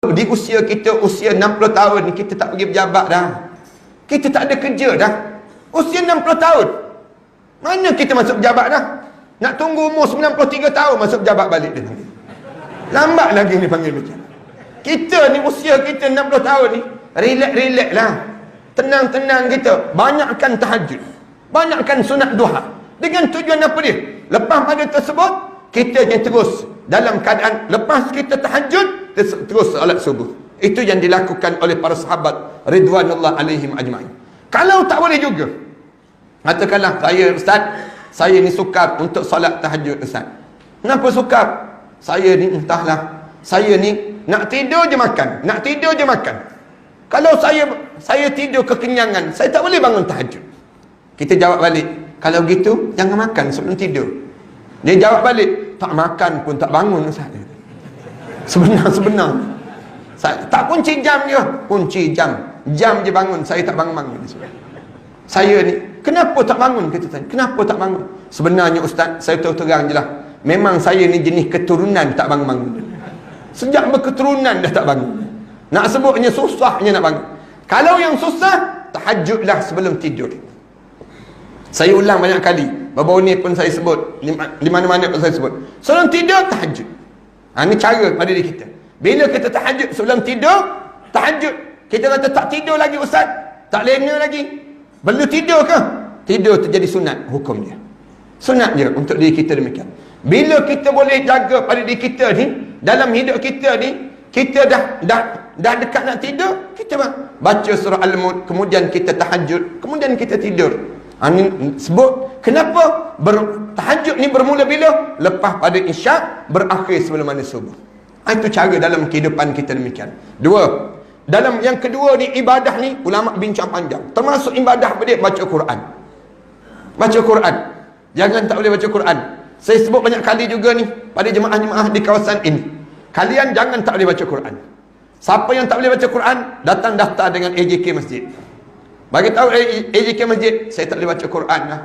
Di usia kita, usia 60 tahun ni, kita tak pergi berjabat dah. Kita tak ada kerja dah. Usia 60 tahun. Mana kita masuk berjabat dah? Nak tunggu umur 93 tahun masuk berjabat balik dia panggil. Lambat lagi ni panggil macam. Kita ni usia kita 60 tahun ni, relax lah. Tenang-tenang kita. Banyakkan tahajud. Banyakkan sunat duha. Dengan tujuan apa dia? Lepas pada tersebut, kita yang terus dalam keadaan lepas kita tahajud, terus solat subuh. Itu yang dilakukan oleh para sahabat ridwanullah alaihim ajma'in. Kalau tak boleh juga, katakanlah ustaz, saya ni sukar untuk solat tahajud ustaz. Kenapa sukar? Saya ni entahlah, saya ni nak tidur je makan, nak tidur je makan. Kalau saya tidur kekenyangan, saya tak boleh bangun tahajud. Kita jawab balik, kalau gitu jangan makan sebelum tidur. Dia jawab balik, tak makan pun tak bangun ustaz. Sebenar tak kunci jam je, kunci jam je bangun, saya tak bangun. Saya ni kenapa tak bangun, kita tanya, kenapa tak bangun? Sebenarnya ustaz, saya tahu terang je lah, memang saya ni jenis keturunan tak bangun. Sejak berketurunan dah tak bangun. Nak sebutnya susahnya nak bangun. Kalau yang susah, tahajudlah sebelum tidur. Saya ulang banyak kali, baru ni pun saya sebut, di mana-mana pun saya sebut, sebelum tidur tahajud. Ini cara pada diri kita. Bila kita tahajud sebelum tidur, tahajud, kita kata tak tidur lagi ustaz, tak lena lagi, perlu tidur ke? Tidur terjadi sunat hukum dia. Sunat dia untuk diri kita demikian. Bila kita boleh jaga pada diri kita ni, dalam hidup kita ni, kita dah dekat nak tidur, kita baca surah Al-Mulk, kemudian kita tahajud, kemudian kita tidur. Ini sebut kenapa tahajud ni bermula bila? Lepas pada isyak, berakhir sebelum mana subuh. Itu cara dalam kehidupan kita demikian. Dua, dalam yang kedua ni, ibadah ni ulama bincang panjang. Termasuk ibadah apa dia? Baca Quran. Baca Quran. Jangan tak boleh baca Quran. Saya sebut banyak kali juga ni pada jemaah-jemaah di kawasan ini. Kalian jangan tak boleh baca Quran. Siapa yang tak boleh baca Quran, datang daftar dengan AJK Masjid. Bagi tahu AJK Masjid, saya tak boleh baca Quran lah.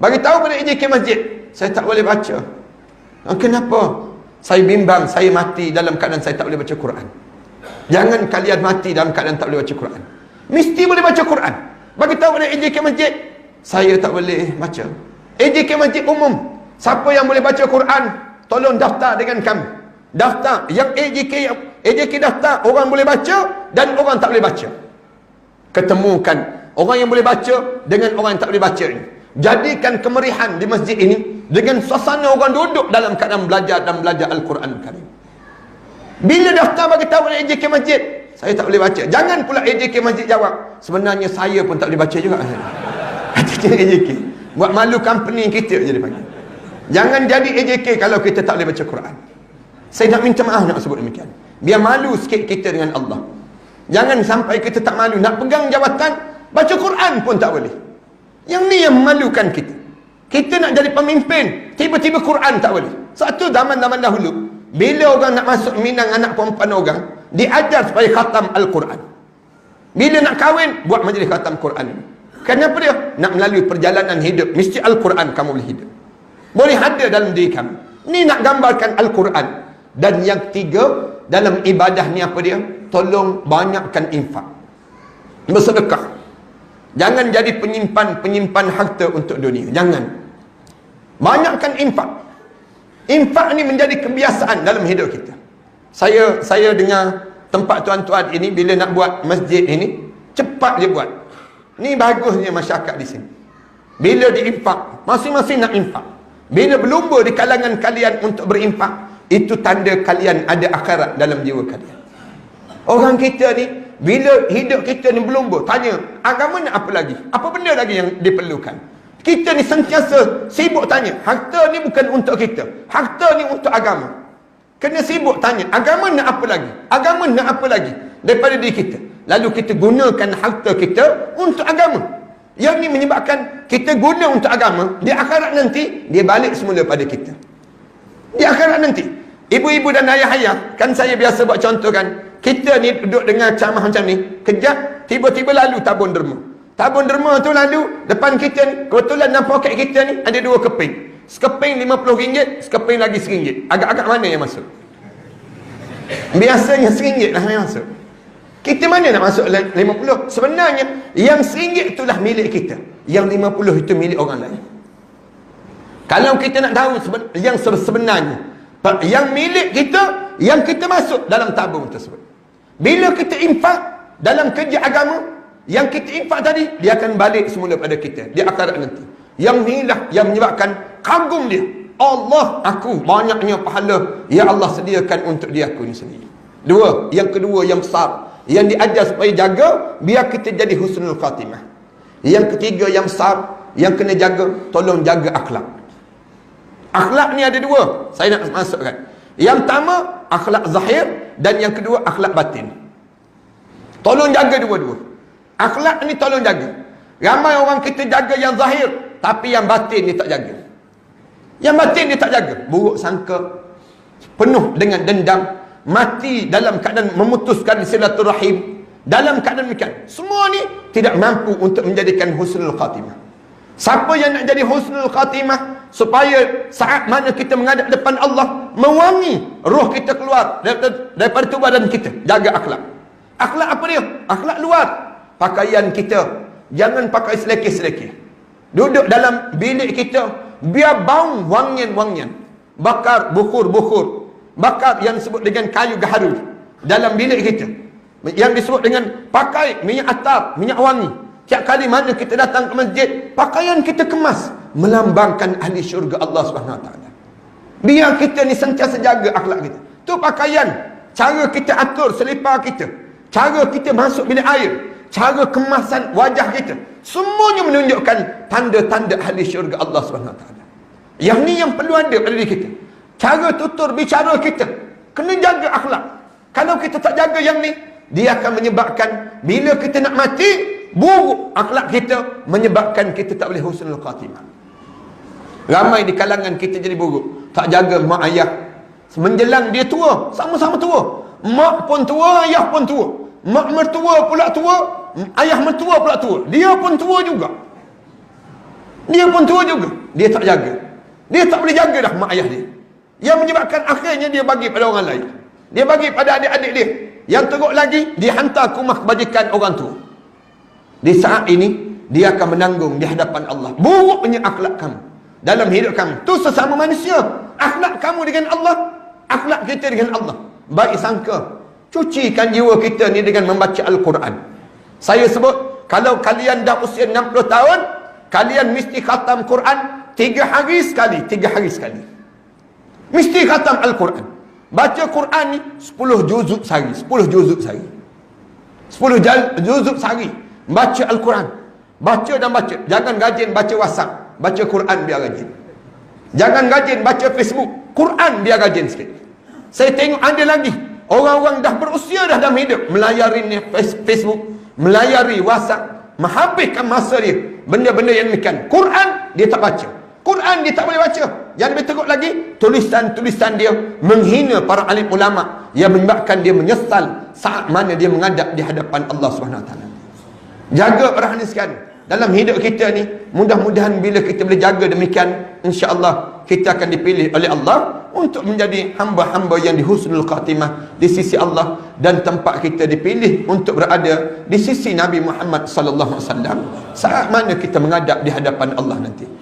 Bagi tahu pada AJK Masjid, saya tak boleh baca. Kenapa? Saya bimbang, saya mati dalam keadaan saya tak boleh baca Quran. Jangan kalian mati dalam keadaan tak boleh baca Quran. Mesti boleh baca Quran. Bagi tahu pada AJK Masjid, saya tak boleh baca. AJK Masjid umum, siapa yang boleh baca Quran, tolong daftar dengan kami. Daftar, yang AJK daftar, orang boleh baca dan orang tak boleh baca. Ketemukan orang yang boleh baca dengan orang yang tak boleh baca ini. Jadikan kemerihan di masjid ini dengan suasana orang duduk dalam keadaan belajar dan belajar Al-Quran Karim. Bila daftar bagi tahu oleh AJK Masjid, saya tak boleh baca. Jangan pula AJK Masjid jawab, sebenarnya saya pun tak boleh baca juga. Kata AJK, buat malu company kita je dia panggil. Jangan jadi AJK kalau kita tak boleh baca Quran. Saya nak minta maaf nak sebut demikian. Biar malu sikit kita dengan Allah. Jangan sampai kita tak malu nak pegang jawatan, baca Quran pun tak boleh. Yang ni yang memalukan kita. Kita nak jadi pemimpin, tiba-tiba Quran tak boleh. Satu zaman-zaman dahulu, bila orang nak masuk minang anak perempuan orang, diajar supaya khatam Al-Quran. Bila nak kahwin, buat majlis khatam Quran. Kenapa dia? Nak melalui perjalanan hidup, mesti Al-Quran kamu boleh hidup. Boleh ada dalam diri kamu. Ni nak gambarkan Al-Quran. Dan yang ketiga, dalam ibadah ni apa dia? Tolong banyakkan infak, bersedekah. Jangan jadi penyimpan harta untuk dunia. Jangan. Banyakkan infak. Infak ni menjadi kebiasaan dalam hidup kita. Saya dengar tempat tuan-tuan ini bila nak buat masjid ini, cepat dia buat. Ni bagusnya masyarakat di sini. Bila diinfak, masing-masing nak infak. Bila berlumba di kalangan kalian untuk berinfak, itu tanda kalian ada akhirat dalam jiwa kalian. Orang kita ni, bila hidup kita ni berlumba, tanya, agama nak apa lagi? Apa benda lagi yang diperlukan? Kita ni sentiasa sibuk tanya, harta ni bukan untuk kita, harta ni untuk agama. Kena sibuk tanya, agama nak apa lagi? Agama nak apa lagi daripada diri kita? Lalu kita gunakan harta kita untuk agama. Yang ni menyebabkan kita guna untuk agama, di akhirat nanti, dia balik semula pada kita. Di akhirat nanti, ibu-ibu dan ayah-ayah, kan saya biasa buat contoh kan, kita ni duduk dengan ceramah macam ni, kejap, tiba-tiba lalu tabun derma. Tabun derma tu lalu, depan kita ni, kebetulan dalam poket kita ni, ada dua keping. Sekeping RM50, sekeping lagi RM1. Agak-agak mana yang masuk? Biasanya RM1 lah yang masuk. Kita mana nak masuk 50? Sebenarnya yang RM1 itulah milik kita, yang 50 itu milik orang lain. Kalau kita nak tahu yang sebenarnya, yang milik kita, yang kita masuk dalam tabung tersebut. Bila kita infak dalam kerja agama, yang kita infak tadi, dia akan balik semula pada kita di akhirat nanti. Yang inilah yang menyebabkan kagum dia. Allah, aku banyaknya pahala ya Allah sediakan untuk dia aku ni sendiri. Dua, yang kedua yang besar, yang diajar supaya jaga biar kita jadi husnul khatimah. Yang ketiga yang besar, yang kena jaga, tolong jaga akhlak. Akhlak ni ada dua, saya nak masukkan. Yang pertama akhlak zahir, dan yang kedua akhlak batin. Tolong jaga dua-dua. Akhlak ni tolong jaga. Ramai orang kita jaga yang zahir, tapi yang batin dia tak jaga. Yang batin dia tak jaga, buruk sangka, penuh dengan dendam, mati dalam keadaan memutuskan silaturahim, dalam keadaan demikian. Semua ni tidak mampu untuk menjadikan husnul khatimah. Siapa yang nak jadi husnul khatimah, supaya saat mana kita menghadap depan Allah, mewangi roh kita keluar daripada tubuh badan kita, jaga akhlak. Akhlak apa dia? Akhlak luar. Pakaian kita jangan pakai selekeh-selekeh. Duduk dalam bilik kita, biar bau wangian-wangian, bakar bukhur-bukhur, bakar yang disebut dengan kayu gaharu dalam bilik kita, yang disebut dengan pakai minyak atar, minyak wangi. Tiap kali mana kita datang ke masjid, pakaian kita kemas, melambangkan ahli syurga Allah SWT. Biar kita ni sentiasa jaga akhlak kita. Tu pakaian, cara kita atur selipar kita, cara kita masuk bilik air, cara kemasan wajah kita, semuanya menunjukkan tanda-tanda ahli syurga Allah SWT. Yang ni yang perlu ada pada diri kita. Cara tutur bicara kita kena jaga akhlak. Kalau kita tak jaga yang ni, dia akan menyebabkan bila kita nak mati, buruk akhlak kita, menyebabkan kita tak boleh husnul khatimah. Ramai di kalangan kita jadi buruk, tak jaga mak ayah. Menjelang dia tua, sama-sama tua, mak pun tua, ayah pun tua, mak mertua pula tua, ayah mertua pula tua, dia pun tua juga, dia tak jaga, dia tak boleh jaga dah mak ayah dia, yang menyebabkan akhirnya dia bagi pada orang lain, dia bagi pada adik-adik dia, yang teruk lagi dia hantar ke rumah kebajikan orang tua. Di saat ini dia akan menanggung di hadapan Allah buruknya akhlak kamu dalam hidup kamu. Tu sesama manusia, akhlak kamu dengan Allah, akhlak kita dengan Allah. Baik sangka, cucikan jiwa kita ni dengan membaca Al-Quran. Saya sebut, kalau kalian dah usia 60 tahun, kalian mesti khatam Quran 3 hari sekali, 3 hari sekali. Mesti khatam Al-Quran. Baca Quran ni 10 juzuk sehari, 10 juzuk sehari, 10 juzuk sehari. Baca Al-Quran, baca dan baca. Jangan rajin baca WhatsApp, baca Quran biar rajin. Jangan rajin baca Facebook, Quran biar rajin sikit. Saya tengok ada lagi orang-orang dah berusia dah dalam hidup, melayari Facebook, melayari WhatsApp, menghabiskan masa dia benda-benda yang demikian. Quran dia tak baca, Quran dia tak boleh baca. Yang lebih teruk lagi, tulisan-tulisan dia menghina para alim ulama, yang menyebabkan dia menyesal saat mana dia menghadap di hadapan Allah SWT. Jaga perhatian sekalian dalam hidup kita ni. Mudah-mudahan bila kita boleh jaga demikian, insya-Allah kita akan dipilih oleh Allah untuk menjadi hamba-hamba yang di husnul khatimah di sisi Allah, dan tempat kita dipilih untuk berada di sisi Nabi Muhammad sallallahu alaihi wasallam saat mana kita menghadap di hadapan Allah nanti.